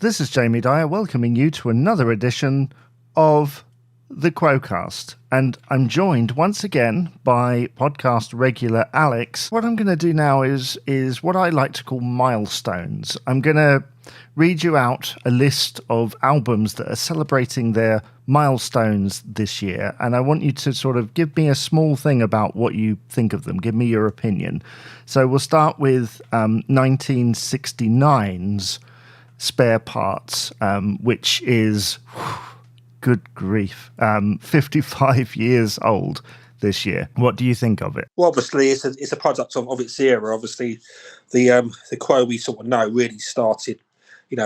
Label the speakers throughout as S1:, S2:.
S1: This is Jamie Dyer welcoming you to another edition of the Quo-Cast. And I'm joined once again by podcast regular Alex. What I'm going to do now is what I like to call milestones. I'm going to read you out a list of albums that are celebrating their milestones this year. And I want you to sort of give me a small thing about what you think of them. Give me your opinion. So we'll start with 1969's Spare Parts, which is, good grief, 55 years old this year. What do you think of it?
S2: Well, obviously, it's a product of its era. Obviously, the Quo we sort of know really started,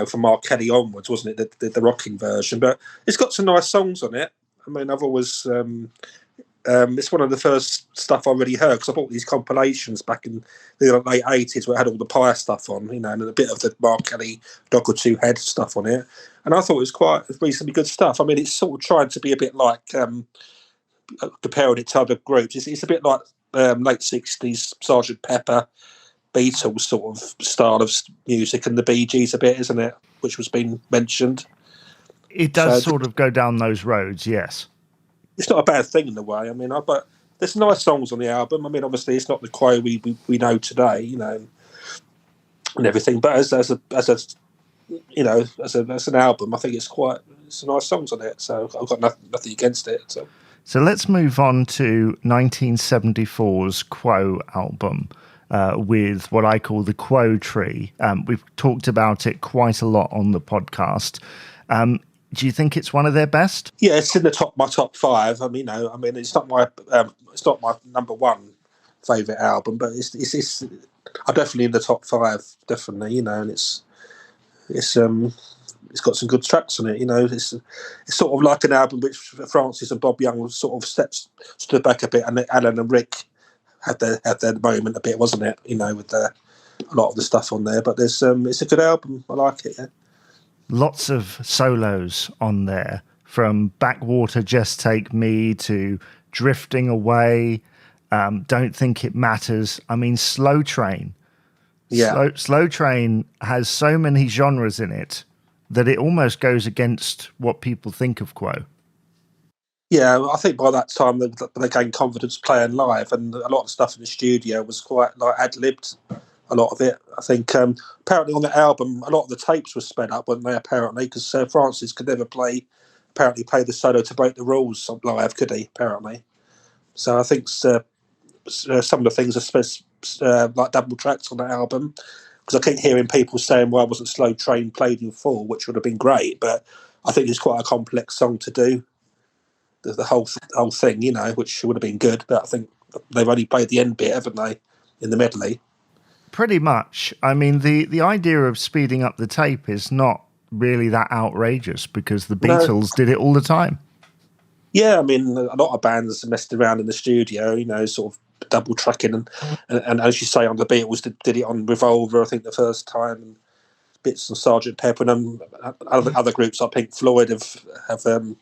S2: from R. Kelly onwards, wasn't it? The rocking version, but it's got some nice songs on it. I mean, I've always it's one of the first stuff I really heard because I bought these compilations back in the late 80s where it had all the Pyre stuff on, and a bit of the Mark Kelly Dog or Two Head stuff on it. And I thought it was quite reasonably good stuff. I mean, it's sort of trying to be a bit like, comparing it to other groups, it's a bit like late 60s Sgt. Pepper, Beatles sort of style of music, and the Bee Gees a bit, isn't it? Which was being mentioned.
S1: It does sort of go down those roads, yes.
S2: It's not a bad thing in a way. I mean, but there's nice songs on the album. I mean, obviously, it's not the Quo we know today, and everything. But as an album, I think it's nice songs on it. So I've got nothing against it.
S1: So let's move on to 1974's Quo album with what I call the Quo tree. We've talked about it quite a lot on the podcast. Do you think it's one of their best?
S2: Yeah, it's in my top five. I mean, it's not my number one favorite album, but it's I'm definitely in the top five, definitely. And it's got some good tracks on it. It's sort of like an album which Francis and Bob Young sort of stood back a bit, and Alan and Rick had their moment a bit, wasn't it? With a lot of the stuff on there. But it's a good album. I like it. Yeah.
S1: Lots of solos on there, from Backwater Just Take Me to Drifting Away, Don't Think It Matters. I mean, Slow Train.
S2: Yeah.
S1: Slow Train has so many genres in it that it almost goes against what people think of Quo.
S2: Yeah, I think by that time they gained confidence playing live, and a lot of stuff in the studio was quite like ad-libbed. A lot of it, I think. Apparently, on the album, a lot of the tapes were sped up, weren't they? Apparently, because Francis could never play the solo to break the rules live, could he? Apparently, so I think some of the things are like double tracks on that album. Because I keep hearing people saying, "Why wasn't Slow Train played in full?" Which would have been great, but I think it's quite a complex song to do. The whole thing, which would have been good, but I think they've only played the end bit, haven't they, in the medley?
S1: Pretty much. I mean, the idea of speeding up the tape is not really that outrageous because the Beatles did it all the time.
S2: Yeah, I mean, a lot of bands messed around in the studio, sort of double tracking, and as you say, on the Beatles did it on Revolver, I think, the first time, and bits of Sgt. Pepper, and other groups like Pink Floyd have done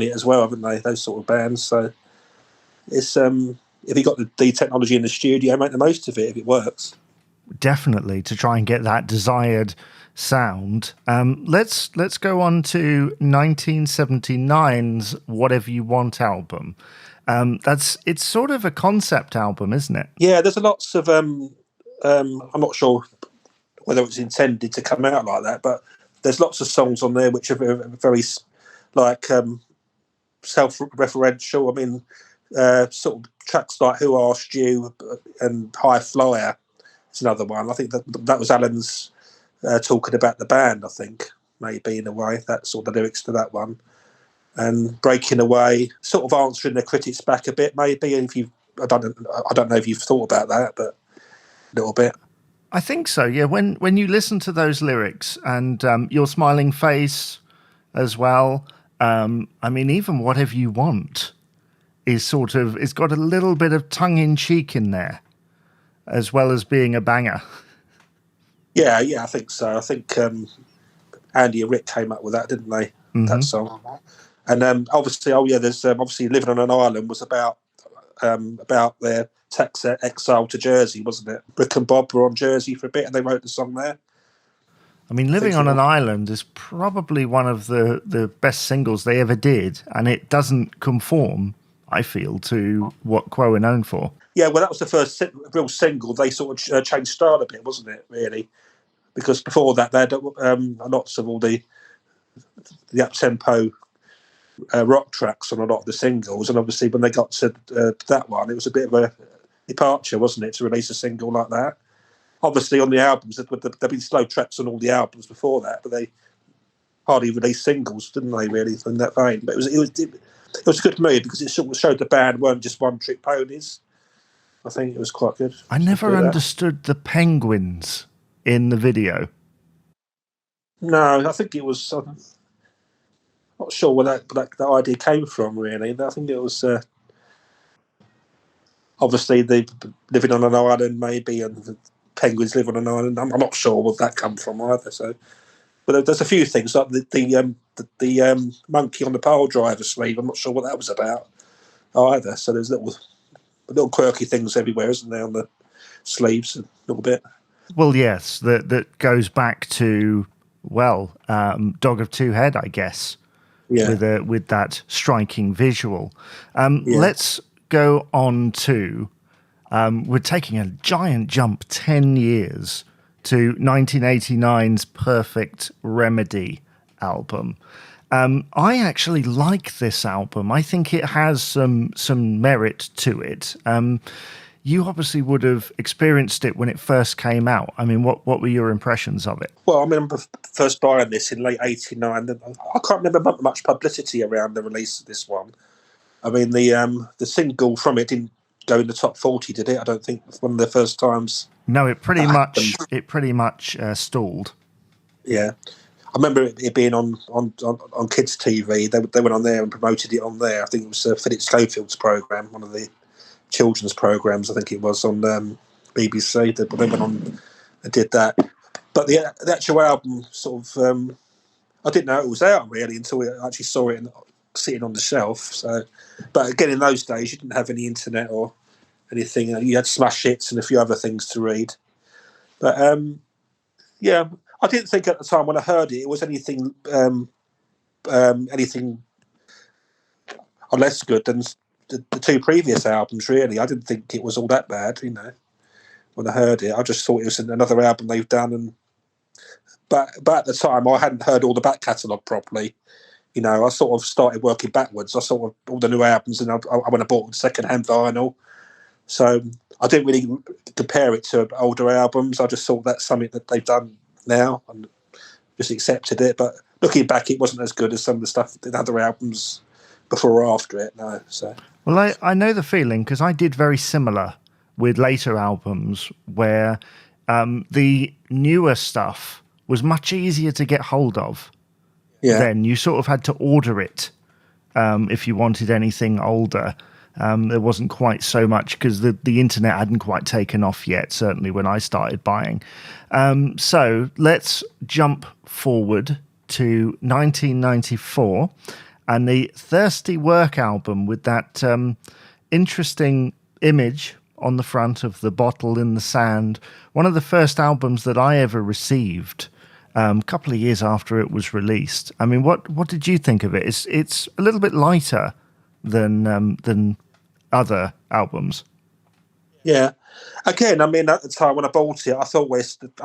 S2: it as well, haven't they? Those sort of bands. So it's if you got the technology in the studio, make the most of it if it works.
S1: Definitely, to try and get that desired sound. Let's go on to 1979's Whatever You Want album. It's sort of a concept album, isn't it?
S2: Yeah, there's lots of I'm not sure whether it's intended to come out like that, but there's lots of songs on there which are very like self-referential. I mean, sort of tracks like Who Asked You and High Flyer. It's another one. I think that was Alan's talking about the band, I think, maybe, in a way. That's sort of the lyrics to that one. And Breaking Away, sort of answering the critics back a bit, maybe. And I don't know if you've thought about that, but a little bit.
S1: I think so, yeah. When you listen to those lyrics and Your Smiling Face as well, I mean, even Whatever You Want is it's got a little bit of tongue-in-cheek in there, as well as being a banger.
S2: Yeah, I think so. I think Andy and Rick came up with that, didn't they? Mm-hmm. That song. And obviously, there's obviously Living on an Island was about their exile to Jersey, wasn't it? Rick and Bob were on Jersey for a bit, and they wrote the song there.
S1: I mean, Living on an Island is probably one of the best singles they ever did, and it doesn't conform, I feel, to what Quo are known for.
S2: Yeah, well, that was the first real single. They sort of changed style a bit, wasn't it, really? Because before that, they had lots of all the up-tempo rock tracks on a lot of the singles, and obviously when they got to that one, it was a bit of a departure, wasn't it, to release a single like that? Obviously, on the albums, there've been slow tracks on all the albums before that, but they hardly released singles, didn't they? Really, in that vein. But it was a good move because it sort of showed the band weren't just one-trick ponies. I think it was quite good.
S1: I never understood the penguins in the video.
S2: No, I think it was. Not sure where that idea came from. Really, I think it was obviously the living on an island, maybe, and the penguins live on an island. I'm not sure where that come from either. So, but there's a few things like the monkey on the pile driver sleeve. I'm not sure what that was about either. So there's little quirky things everywhere, isn't there, on the sleeves a little bit.
S1: Well, yes, that goes back to Dog of Two Head, I guess. Yeah. With that striking visual. Let's go on to, we're taking a giant jump 10 years to 1989's Perfect Remedy album. I actually like this album. I think it has some merit to it. You obviously would have experienced it when it first came out. I mean, what were your impressions of it?
S2: Well, I remember first buying this in late '89. I can't remember much publicity around the release of this one. I mean, the single from it didn't go in the top 40, did it? I don't think one of the first times.
S1: No, it pretty much stalled.
S2: Yeah, I remember it being on kids' TV. They went on there and promoted it on there. I think it was Philip Schofield's program, one of the children's programs. I think it was on BBC. They went on and did that. But the actual album sort of, I didn't know it was out really until I actually saw it sitting on the shelf. So, but again, in those days, you didn't have any internet or anything. You had smash hits and a few other things to read. But yeah, I didn't think at the time when I heard it was anything less good than the two previous albums. Really, I didn't think it was all that bad. When I heard it, I just thought it was another album they've done. But at the time, I hadn't heard all the back catalogue properly. I sort of started working backwards. I sort of all the new albums, and I went and bought second-hand vinyl. So I didn't really compare it to older albums. I just thought that's something that they've done now, and just accepted it. But looking back, it wasn't as good as some of the stuff in other albums before or after it. No, so.
S1: Well, I know the feeling because I did very similar with later albums where the newer stuff was much easier to get hold of. Yeah. Then you sort of had to order it if you wanted anything older. There wasn't quite so much because the internet hadn't quite taken off yet, certainly when I started buying. So let's jump forward to 1994 and the Thirsty Work album with that interesting image on the front of the bottle in the sand. One of the first albums that I ever received. A couple of years after it was released. I mean, what did you think of it? It's a little bit lighter than other albums.
S2: Yeah. Again, I mean, at the time when I bought it, I thought,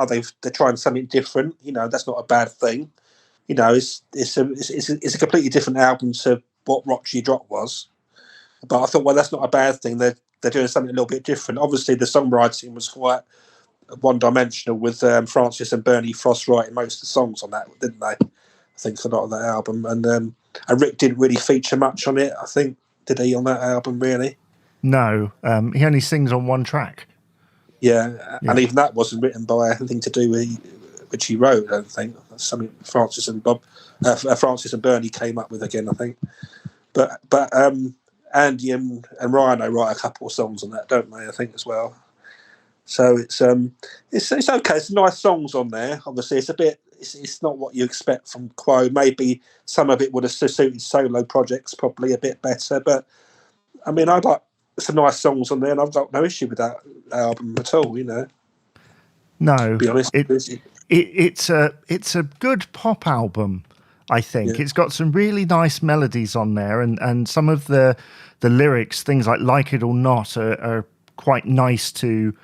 S2: they're trying something different. That's not a bad thing. It's a completely different album to what Rock Your Drop was. But I thought, well, that's not a bad thing. They're doing something a little bit different. Obviously, the songwriting was quite one-dimensional with Francis and Bernie Frost writing most of the songs on that, didn't they? I think for a lot of that album, and Rick didn't really feature much on it. I think did he on that album really?
S1: No, he only sings on one track.
S2: Yeah, and even that wasn't written by anything to do with which he wrote. I don't think that's something Francis and Bernie came up with again. I think, but Andy and Rhino write a couple of songs on that, don't they? I think as well. So it's okay. It's nice songs on there. Obviously, it's not what you expect from Quo. Maybe some of it would have suited solo projects probably a bit better. But I mean, I'd like some nice songs on there, and I've got no issue with that album at all.
S1: No,
S2: to be honest,
S1: it's a good pop album. I think
S2: Yeah.
S1: it's got some really nice melodies on there, and some of the lyrics, things like It or Not, are quite nice to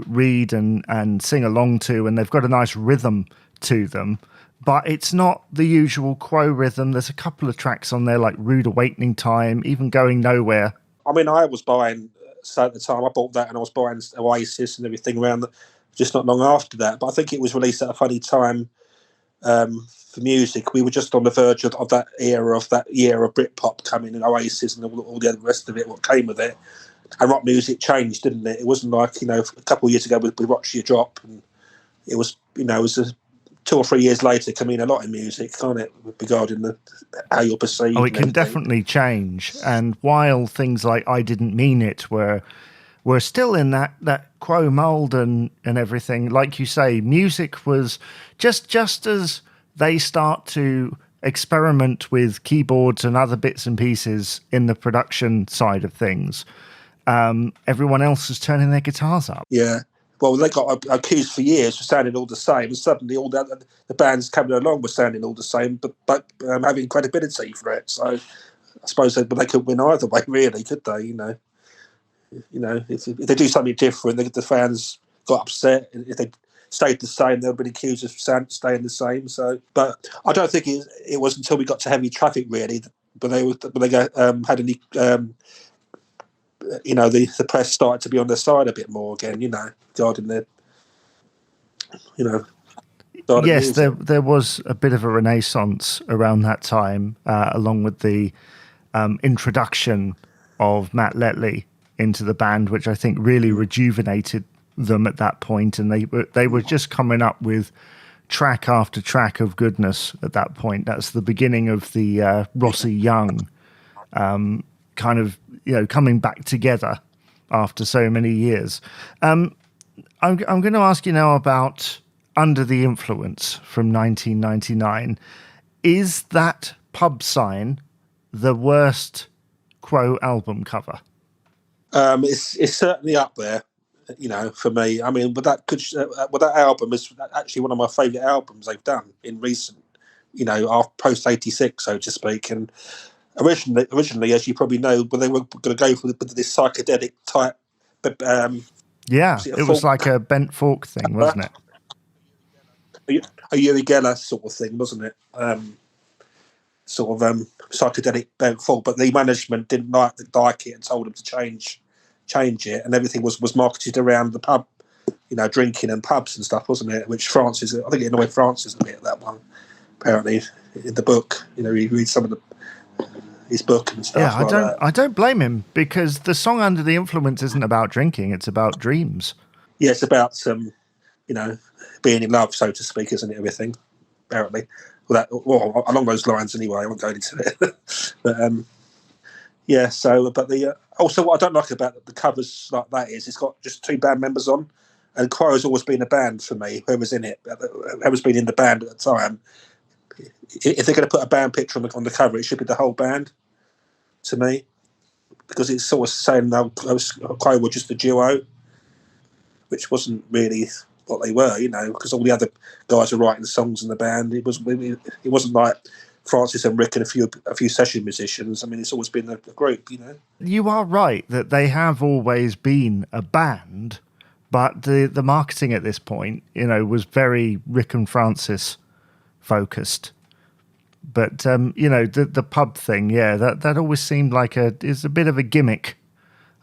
S1: read and sing along to, and they've got a nice rhythm to them. But it's not the usual Quo rhythm. There's a couple of tracks on there like Rude Awakening Time, even Going Nowhere.
S2: I mean, I was buying, so at the time I bought that and I was buying Oasis and everything around just not long after that. But I think it was released at a funny time for music. We were just on the verge of that era, of that year of Britpop coming, and Oasis and all the rest of it, what came with it. And rock music changed, didn't it? It wasn't like, a couple of years ago with Watch Your Drop, and it was, it was 2 or 3 years later can mean a lot in music, can't it? Regarding how you're perceived.
S1: Oh, it can definitely change. And while things like I Didn't Mean It were still in that Quo mold and everything, like you say, music was just as they start to experiment with keyboards and other bits and pieces in the production side of things. Everyone else is turning their guitars up.
S2: Yeah. Well, they got accused for years for sounding all the same, and suddenly all the bands coming along were sounding all the same, but having credibility for it. So I suppose they could win either way, really, could they? If they do something different, the fans got upset. If they stayed the same, they'll be accused of staying the same. So, but I don't think it was until we got to Heavy Traffic, really, when they had any. The press started to be on their side a bit more again, regarding their,
S1: Yes, there was a bit of a renaissance around that time, along with the introduction of Matt Letley into the band, which I think really rejuvenated them at that point, and they were just coming up with track after track of goodness at that point. That's the beginning of the Rossi Young kind of coming back together after so many years. I'm going to ask you now about Under the Influence from 1999. Is that pub sign the worst Quo album cover?
S2: It's certainly up there, for me. I mean, but that album is actually one of my favourite albums they've done in recent, post '86, so to speak. And originally, as you probably know, when they were going to go for this psychedelic type,
S1: it was like a bent fork thing, wasn't
S2: it? A Uri Geller sort of thing, wasn't it? Psychedelic bent fork, but the management didn't like it and told them to change it, and everything was marketed around the pub, drinking and pubs and stuff, wasn't it? Which Francis, I think it annoyed Francis a bit, that one, apparently, in the book. You read some of his book and stuff.
S1: Yeah, I don't blame him, because the song Under the Influence isn't about drinking, it's about dreams.
S2: Yeah, it's about being in love, so to speak, isn't it? Everything, apparently. Well, along those lines anyway. I won't go into it. But yeah. So, but also what I don't like about the covers like that is it's got just 2 band members on, and Quo has always been a band for me. Whoever's in it, whoever's been in the band at the time. If they're going to put a band picture on the cover, it should be the whole band, to me, because it's sort of saying Quo were just a duo, which wasn't really what they were, because all the other guys were writing songs in the band. It wasn't like Francis and Rick and a few session musicians. I mean, it's always been a group,
S1: You are right that they have always been a band, but the marketing at this point, was very Rick and Francis focused. But the pub thing, that always seemed like is a bit of a gimmick,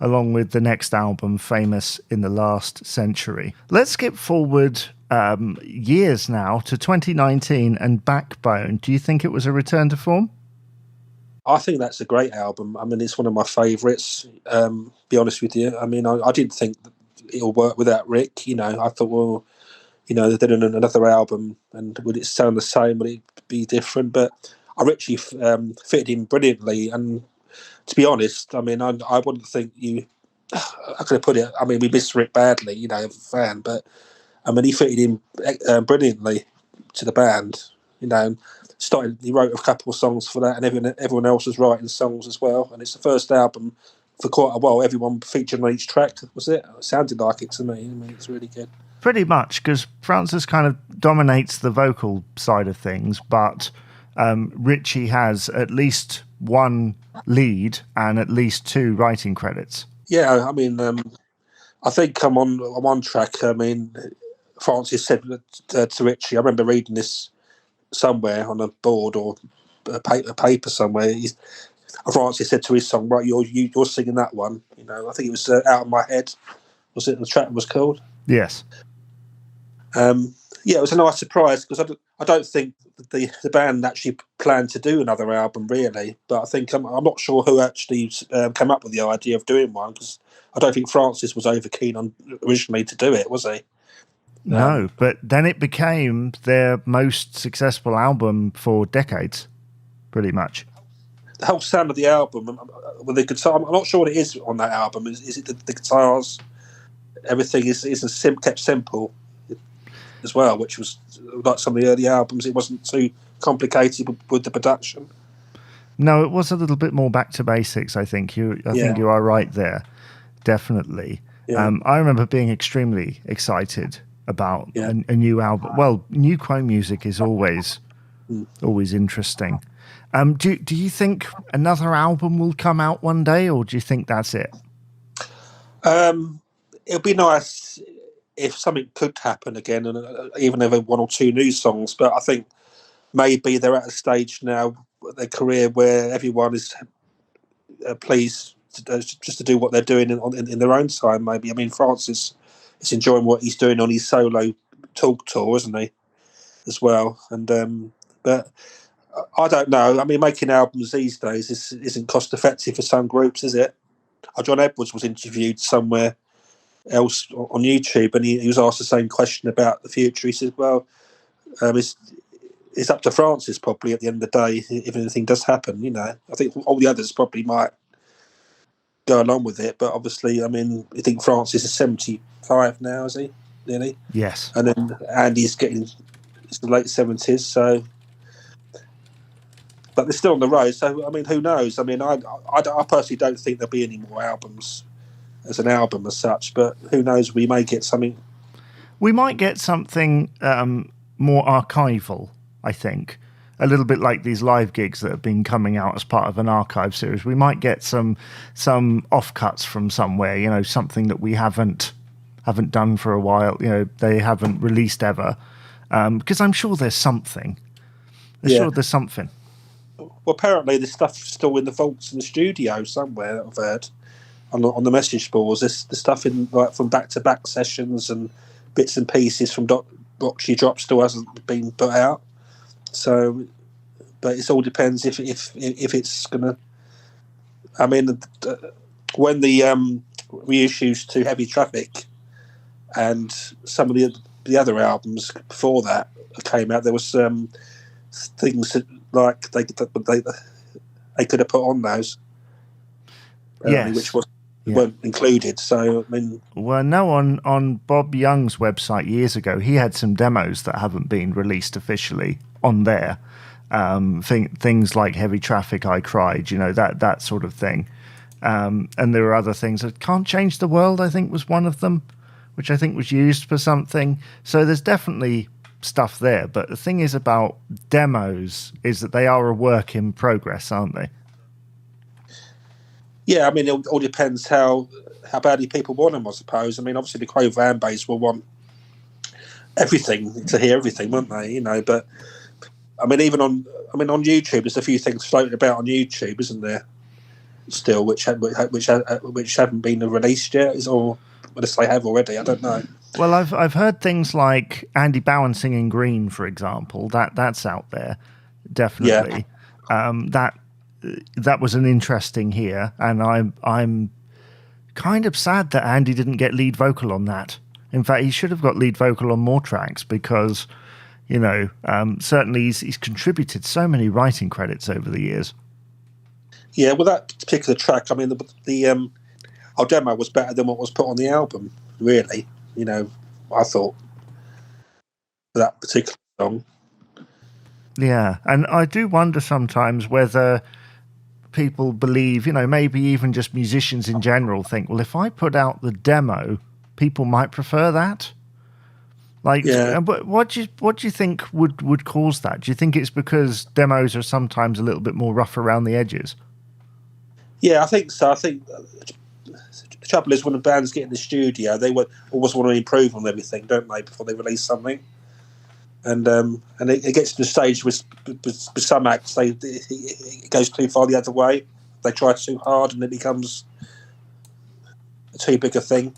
S1: along with the next album, Famous in the Last Century. Let's skip forward years now to 2019 and Backbone. Do you think it was a return to form?
S2: I think that's a great album. I mean, it's one of my favourites, be honest with you. I mean, I didn't think that it'll work without Rick. I thought, well, they're doing another album, and would it sound the same? Would it be different? But I actually fitted in brilliantly. And to be honest, I mean, I wouldn't think you. I could have put it. I mean, we missed Rick badly, as a fan, but I mean, he fitted in brilliantly to the band. He wrote a couple of songs for that, and everyone else was writing songs as well. And it's the first album for quite a while. Everyone featured on each track. Was it? It sounded like it to me. I mean, it's really good.
S1: Pretty much, because Francis kind of dominates the vocal side of things, but Ritchie has at least one lead and at least two writing credits.
S2: Yeah, I mean, I think I'm on one track. I mean, Francis said to Ritchie, I remember reading this somewhere on a board or a paper somewhere. Francis said to his song, "Right, you're singing that one." You know, I think it was "Out of My Head." Was it the track was called?
S1: Yes.
S2: Yeah, it was a nice surprise because I don't think the band actually planned to do another album really, but I think I'm not sure who actually came up with the idea of doing one because I don't think Francis was over keen on originally to do it, was he?
S1: No, but then it became their most successful album for decades, pretty much.
S2: The whole sound of the album with the guitar, I'm not sure what it is on that album. Is it the guitars? Everything is kept simple as well, which was like some of the early albums. It wasn't too complicated with the production.
S1: No, it was a little bit more back to basics. I think you are right there, definitely.
S2: Yeah.
S1: I remember being extremely excited about a new album. Well, new Quo music is always interesting. Do you think another album will come out one day, or do you think that's it?
S2: It'd be nice if something could happen again, and even over one or two new songs. But I think maybe they're at a stage now in their career where everyone is pleased just to do what they're doing in their own time. Maybe I mean Francis is enjoying what he's doing on his solo talk tour, isn't he? As well, and but I don't know. I mean, making albums these days isn't cost effective for some groups, is it? John Edwards was interviewed somewhere else on YouTube, and he was asked the same question about the future. He said, "Well, it's up to Francis probably at the end of the day if anything does happen. You know, I think all the others probably might go along with it, but obviously, I mean, I think Francis is 75 now, is he? Nearly.
S1: Yes.
S2: And then Andy's getting the late 70s, so." But they're still on the road, so I mean, who knows? I mean, I personally don't think there'll be any more albums as an album as such, but who knows? We may get something.
S1: We might get something more archival, I think. A little bit like these live gigs that have been coming out as part of an archive series. We might get some offcuts from somewhere, you know, something that we haven't done for a while, you know, they haven't released ever. Because I'm sure there's something. Sure there's something.
S2: Well, apparently this stuff's still in the vaults in the studio somewhere that I've heard on the message boards. The stuff in like from back-to-back sessions and bits and pieces from Roxy Drop still hasn't been put out. So, but it all depends if it's gonna. I mean, when the reissues to Heavy Traffic and some of the other albums before that came out, there was things that, like they could have put on those, which weren't included. So I mean,
S1: well, no, on Bob Young's website years ago, he had some demos that haven't been released officially on there. Things like Heavy Traffic, I Cried, you know, that sort of thing. And there were other things. Can't Change the World, I think, was one of them, which I think was used for something. So there's definitely stuff there, but the thing is about demos is that they are a work in progress, aren't they?
S2: Yeah, I mean, it all depends how badly people want them, I suppose. I mean, obviously the Quo fan base will want everything, to hear everything, won't they? You know, but I mean, on YouTube, there's a few things floating about on YouTube, isn't there? Still, which haven't been released yet, or unless they have already, I don't know.
S1: Well, I've heard things like Andy Bowen singing Green, for example. That's out there, definitely. Yeah. That was an interesting hear, and I'm kind of sad that Andy didn't get lead vocal on that. In fact, he should have got lead vocal on more tracks because, you know, certainly he's contributed so many writing credits over the years.
S2: Yeah, well, that particular track, I mean, the our demo was better than what was put on the album, really. You know, I thought, for that particular song.
S1: Yeah, and I do wonder sometimes whether people believe, you know, maybe even just musicians in general think, well, if I put out the demo, people might prefer that. Like,
S2: Yeah,
S1: but what do you think would cause that? Do you think it's because demos are sometimes a little bit more rough around the edges?
S2: yeah, I think so. I think the trouble is when the bands get in the studio, they always want to improve on everything, don't they, before they release something? And it gets to the stage with some acts, it goes too far the other way. They try too hard, and it becomes too big a thing.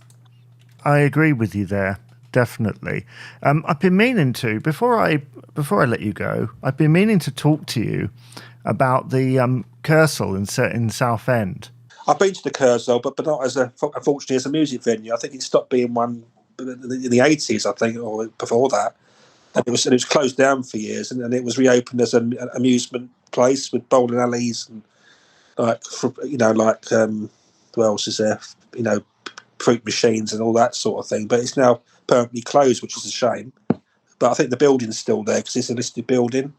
S1: I agree with you there, definitely. I've been meaning to before I let you go. I've been meaning to talk to you about the Kursaal in Southend.
S2: I've been to the Kursaal, but not unfortunately as a music venue. I think it stopped being one in the 80s, I think, or before that. And it was closed down for years, and it was reopened as an amusement place with bowling alleys and what else is there? Fruit machines and all that sort of thing. But it's now permanently closed, which is a shame. But I think the building's still there because it's a listed building.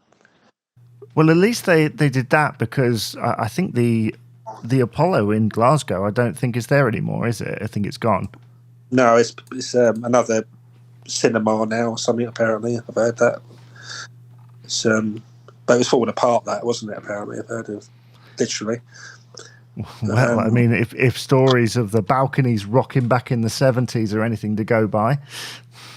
S1: Well, at least they did that because I think the Apollo in Glasgow I don't think is there anymore, is it? I think it's gone.
S2: No, it's another cinema now or something. Apparently, I've heard that. But it was falling apart. That wasn't it? Apparently, I've heard of literally.
S1: Well, I mean, if stories of the balconies rocking back in the 70s are anything to go by.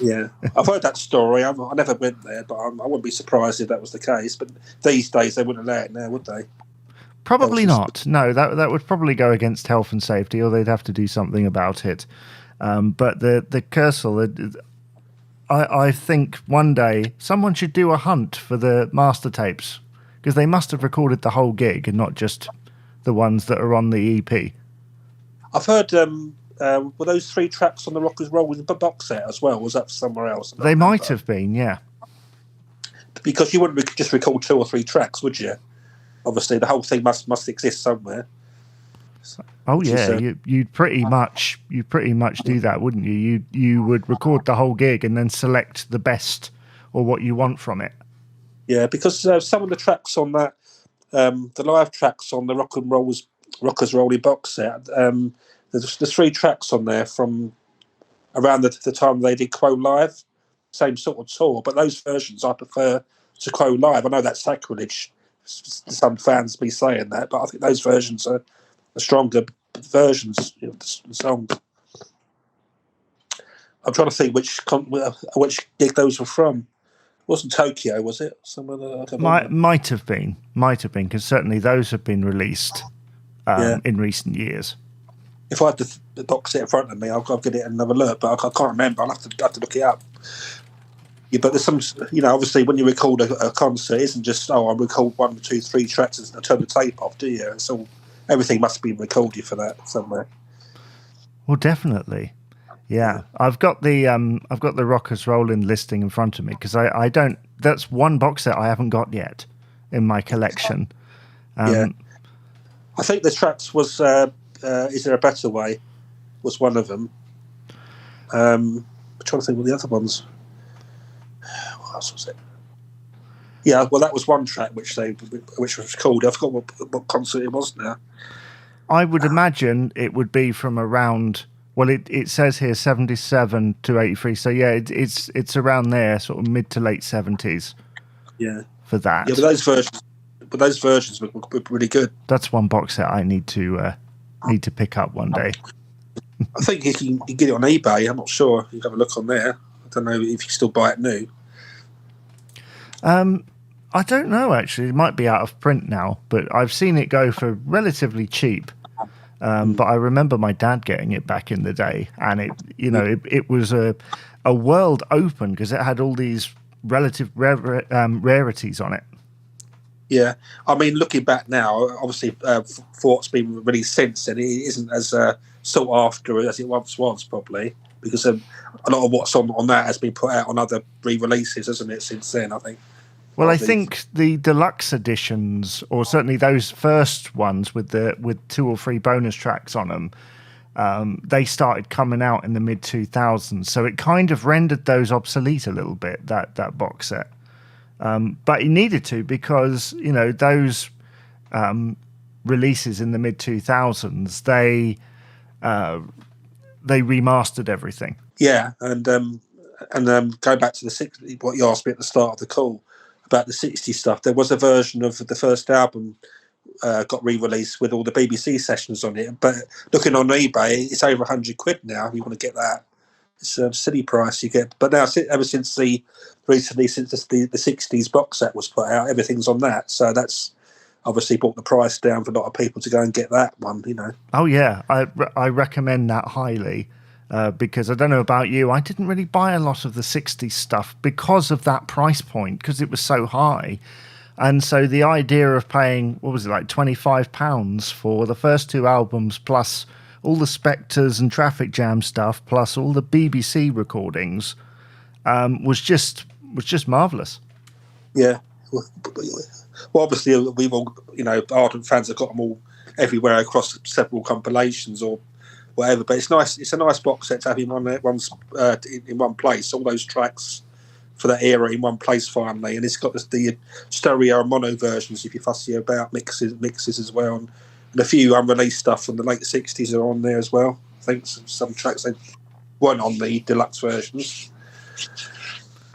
S2: Yeah, I've heard that story. I never went there, but I wouldn't be surprised if that was the case. But these days, they wouldn't allow it now, would they?
S1: Probably not. No, that would probably go against health and safety, or they'd have to do something about it. But the Kursaal, I think one day someone should do a hunt for the master tapes because they must have recorded the whole gig and not just the ones that are on the EP.
S2: I've heard. Were those 3 tracks on the Rockers Rolling box set as well? Was that somewhere else?
S1: They might have been, yeah.
S2: Because you wouldn't just record 2 or 3 tracks, would you? Obviously, the whole thing must exist somewhere.
S1: Oh yeah, you'd pretty much do that, wouldn't you? You would record the whole gig and then select the best or what you want from it.
S2: Yeah, because some of the tracks on that, the live tracks on the Rockers Rolling box set, there's 3 tracks on there from around the time they did Quo live, same sort of tour. But those versions I prefer to Quo live. I know that's sacrilege. Some fans be saying that, but I think those versions are stronger versions of the song. I'm trying to think which gig those were from. It wasn't Tokyo, was it? Somewhere
S1: might have been, because certainly those have been released in recent years.
S2: If I had the box set in front of me, I'll get it and another look, but I can't remember. I'll have to look it up. Yeah, but there's some, obviously when you record a concert, it isn't just, I record 1, 2, 3 tracks and I turn the tape off, do you? It's all, everything must be recorded for that somewhere.
S1: Well, definitely. Yeah. I've got the Rockers Rolling listing in front of me because I don't, that's one box set I haven't got yet in my collection.
S2: I think the tracks was, Is There a Better Way was one of them. I'm trying to think what the other ones. What else was it? Yeah, well, that was one track which was called. I forgot what concert it was now.
S1: I would imagine it would be from around. Well, it says here 77 to 83. So yeah, it's around there, sort of mid to late 70s.
S2: Yeah.
S1: For that.
S2: Yeah, but those versions were really good.
S1: That's one box set I need to pick up one day.
S2: I think you can get it on eBay. I'm not sure. You can have a look on there. I don't know if you can still buy it new.
S1: I don't know, actually. It might be out of print now, but I've seen it go for relatively cheap. But I remember my dad getting it back in the day, and it was a world open because it had all these relative rarities on it.
S2: Yeah, I mean, looking back now, obviously, for what's been released since then, it isn't as sought after as it once was, probably, because a lot of what's on that has been put out on other re-releases, hasn't it, since then, I think.
S1: Well, I think the deluxe editions, or certainly those first ones with 2 or 3 bonus tracks on them, they started coming out in the mid-2000s, so it kind of rendered those obsolete a little bit, that box set. But it needed to because, those releases in the mid-2000s, they remastered everything.
S2: Yeah, and And going back to the 60s, what you asked me at the start of the call about the 60s stuff, there was a version of the first album got re-released with all the BBC sessions on it. But looking on eBay, it's over £100 now. If you want to get that, it's a silly price you get. But now, ever since the 60s box set was put out, everything's on that. So that's obviously brought the price down for a lot of people to go and get that one.
S1: Oh yeah, I recommend that highly. Because I don't know about you, I didn't really buy a lot of the 60s stuff because of that price point, because it was so high. And so the idea of paying, what was it, like £25 for the first two albums, plus all the Spectres and Traffic Jam stuff, plus all the BBC recordings, was just marvellous.
S2: Yeah. Well, obviously, we've all, ardent fans have got them all everywhere across several compilations or whatever, but it's nice. It's a nice box set to have in one place. All those tracks for that era in one place finally, and it's got the stereo and mono versions if you're fussy about mixes as well, and a few unreleased stuff from the late '60s are on there as well. I think some tracks they weren't on the deluxe versions.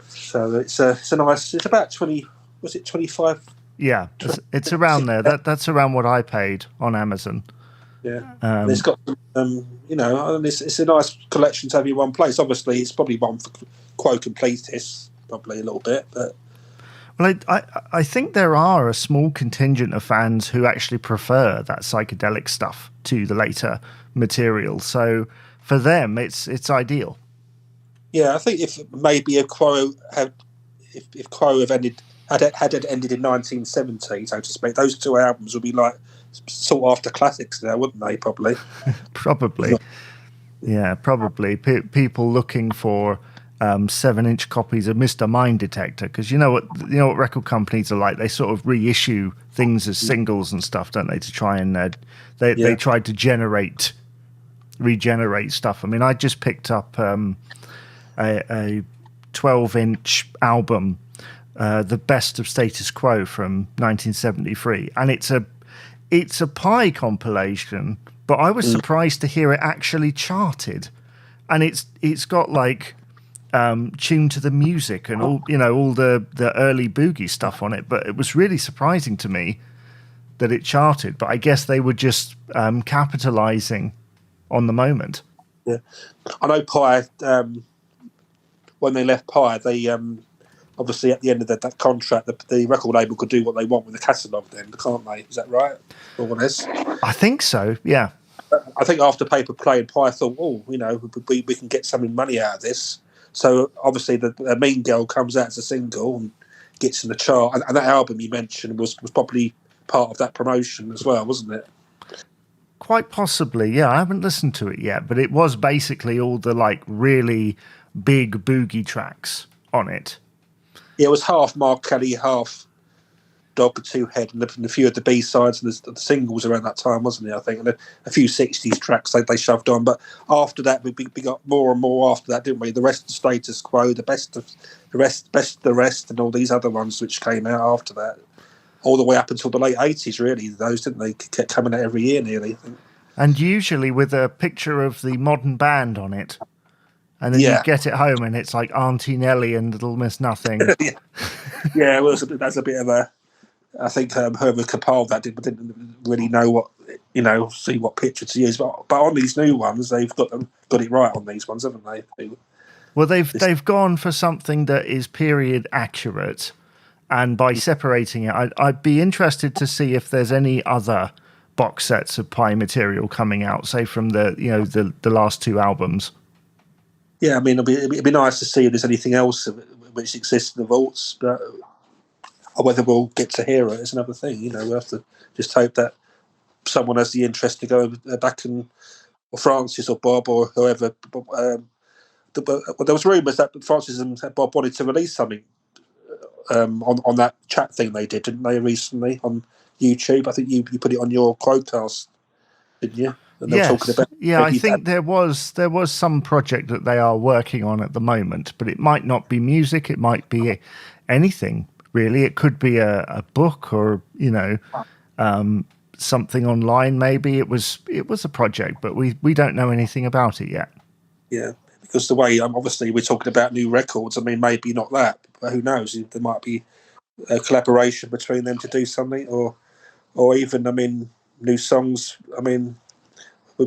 S2: So it's a nice. It's about 20. Was it 25?
S1: Yeah, it's around there. That's around what I paid on Amazon.
S2: Yeah, it's got it's a nice collection to have in one place. Obviously, it's probably one for Quo completists, probably a little bit, but
S1: well, I think there are a small contingent of fans who actually prefer that psychedelic stuff to the later material. So for them, it's ideal.
S2: Yeah, I think if Quo had ended in 1970, so to speak, those two albums would be like sought after classics now, wouldn't they? Probably.
S1: Probably. Yeah, probably. People looking for 7-inch copies of Mr. Mind Detector, because you know what record companies are like. They sort of reissue things as singles and stuff, don't they? To try and they try to regenerate stuff. I mean, I just picked up a 12-inch album, The Best of Status Quo from 1973, and it's a Pi compilation, but I was surprised to hear it actually charted, and it's got like tuned to the music and all the early boogie stuff on it. But it was really surprising to me that it charted. But I guess they were just capitalizing on the moment.
S2: Yeah, I know Pi. When they left Pi, they obviously at the end of that contract, the record label could do what they want with the catalogue. Then, can't they? Is that right? More or less.
S1: I think so. Yeah.
S2: I think after Paper Plane, Pi thought, we can get some money out of this. So obviously, the Mean Girl comes out as a single and gets in the chart, and that album you mentioned was probably part of that promotion as well, wasn't it?
S1: Quite possibly, yeah. I haven't listened to it yet, but it was basically all the like really big boogie tracks on it.
S2: Yeah, it was half Mark Kelly, half Dog Two Head, and a few of the B-sides and the singles around that time, wasn't it? I think, and a few 60s tracks they shoved on. But after that, we got more and more after that, didn't we? The rest of Status Quo, the best of the rest, and all these other ones which came out after that, all the way up until the late 80s, really. Those, didn't they? Kept coming out every year nearly, I think.
S1: And usually with a picture of the modern band on it. And then you get it home and it's like Auntie Nellie and Little Miss Nothing.
S2: Yeah, well, that's a bit of a... I think whoever compiled that didn't really know see what picture to use. But on these new ones, they've got it right on these ones, haven't they?
S1: Well, they've gone for something that is period accurate. And by separating it, I'd be interested to see if there's any other box sets of Pi material coming out, say from the last two albums.
S2: Yeah, I mean, it'd be nice to see if there's anything else which exists in the vaults, but whether we'll get to hear it is another thing. We'll have to just hope that someone has the interest to go back or Francis or Bob or whoever. There was rumours that Francis and Bob wanted to release something on that chat thing they did, didn't they, recently on YouTube? I think you put it on your Quo-Cast, didn't you?
S1: Yes. I think there was some project that they are working on at the moment, but it might not be music. It might be anything, really. It could be a book or, something online, maybe. It was a project, but we don't know anything about it yet.
S2: Yeah, because the way obviously we're talking about new records. I mean, maybe not that, but who knows? There might be a collaboration between them to do something, or even, I mean, new songs. I mean, we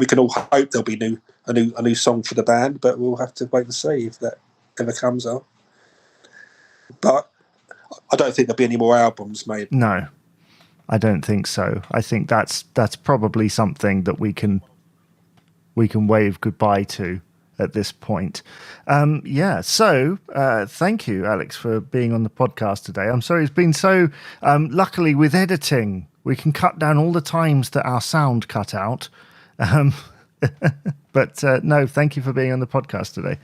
S2: can all hope there'll be a new song for the band, but we'll have to wait and see if that ever comes up. But I don't think there'll be any more albums made.
S1: No, I don't think so. I think that's probably something that we can wave goodbye to at this point. So thank you, Alex, for being on the podcast today. I'm sorry it's been so... luckily, with editing, we can cut down all the times that our sound cut out. But no, thank you for being on the podcast today.